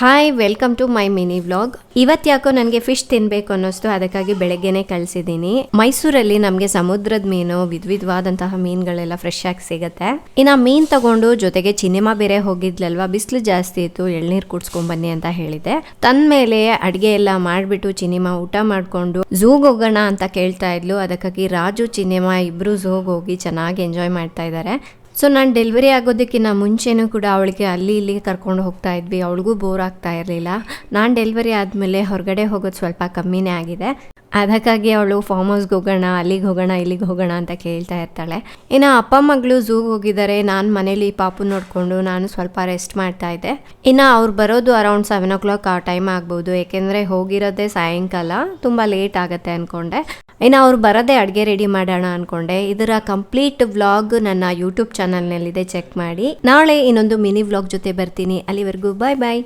Hi welcome to my mini vlog. ಇವತ್ತು ಯಾಕೋ ನನಗೆ ಫಿಶ್ ತಿನ್ಬೇಕು ಅನ್ನಿಸ್ತು, ಅದಕ್ಕಾಗಿ ಬೆಳಗ್ಗೆನೆ ಕಳಿಸಿದ್ದೀನಿ. ಮೈಸೂರಲ್ಲಿ ನಮಗೆ ಸಮುದ್ರದ ಮೀನು ವಿಧವಾದಂತಹ ಮೀನುಗಳೆಲ್ಲ ಫ್ರೆಶ್ ಆಗಿ ಸಿಗುತ್ತೆ. ಇನ್ನು ಮೀನ್ ತಗೊಂಡು ಜೊತೆಗೆ ಸಿನಿಮಾ ಬೇರೆ ಹೋಗಿದ್ಲಲ್ವಾ, ಬಿಸಿಲು ಜಾಸ್ತಿ ಇತ್ತು, ಎಳ್ನೀರು ಕುಡ್ಸ್ಕೊಂಡ್ ಬನ್ನಿ ಅಂತ ಹೇಳಿದೆ. ತಂದ್ಮೇಲೆ ಅಡ್ಗೆ ಎಲ್ಲ ಮಾಡ್ಬಿಟ್ಟು ಸಿನಿಮಾ ಊಟ ಮಾಡ್ಕೊಂಡು ಝೂಗ್ ಹೋಗೋಣ ಅಂತ ಕೇಳ್ತಾ ಇದ್ಲು. ಅದಕ್ಕಾಗಿ ರಾಜು ಸಿನಿಮಾ ಇಬ್ರು ಝೂಗ್ ಹೋಗಿ ಚೆನ್ನಾಗಿ ಎಂಜಾಯ್ ಮಾಡ್ತಾ ಇದ್ದಾರೆ. ಸೊ ನಾನು ಡೆಲಿವರಿ ಆಗೋದಕ್ಕಿಂತ ಮುಂಚೆನೂ ಕೂಡ ಅವಳಿಗೆ ಅಲ್ಲಿ ಇಲ್ಲಿ ಕರ್ಕೊಂಡು ಹೋಗ್ತಾ ಇದ್ವಿ. ಅವಳಿಗೂ ಬೋರ್ ಆಗ್ತಾ ಇರಲಿಲ್ಲ. ನಾನು ಡೆಲಿವರಿ ಆದಮೇಲೆ ಹೊರಗಡೆ ಹೋಗೋದು ಸ್ವಲ್ಪ ಕಮ್ಮಿನೇ ಆಗಿದೆ. ಅದಕ್ಕಾಗಿ ಅವಳು ಫಾರ್ಮ್ ಹೌಸ್ಗೆ ಹೋಗೋಣ, ಅಲ್ಲಿಗೆ ಹೋಗೋಣ, ಇಲ್ಲಿಗೆ ಹೋಗೋಣ ಅಂತ ಕೇಳ್ತಾ ಇರ್ತಾಳೆ. ಇನ್ನು ಅಪ್ಪ ಮಗಳು ಝೂಗೆ ಹೋಗಿದ್ದಾರೆ. ನಾನು ಮನೇಲಿ ಪಾಪು ನೋಡಿಕೊಂಡು ನಾನು ಸ್ವಲ್ಪ ರೆಸ್ಟ್ ಮಾಡ್ತಾ ಇದ್ದೆ. ಇನ್ನು ಅವ್ರು ಬರೋದು ಅರೌಂಡ್ 7 o'clock ಆ ಟೈಮ್ ಆಗ್ಬೋದು, ಏಕೆಂದರೆ ಹೋಗಿರೋದೇ ಸಾಯಂಕಾಲ, ತುಂಬ ಲೇಟ್ ಆಗುತ್ತೆ ಅಂದ್ಕೊಂಡೆ. ಇನ್ನು ಅವ್ರು ಬರೋದೇ ಅಡುಗೆ ರೆಡಿ ಮಾಡೋಣ ಅಂದ್ಕೊಂಡೆ. ಇದರ ಕಂಪ್ಲೀಟ್ ವ್ಲಾಗ್ ನನ್ನ ಯೂಟ್ಯೂಬ್ ಚಾನಲ್ನಲ್ಲಿದೆ, ಚೆಕ್ ಮಾಡಿ. ನಾಳೆ ಇನ್ನೊಂದು ಮಿನಿ ವ್ಲಾಗ್ ಜೊತೆ ಬರ್ತೀನಿ. ಅಲ್ಲಿವರೆಗೂ ಬಾಯ್ ಬಾಯ್.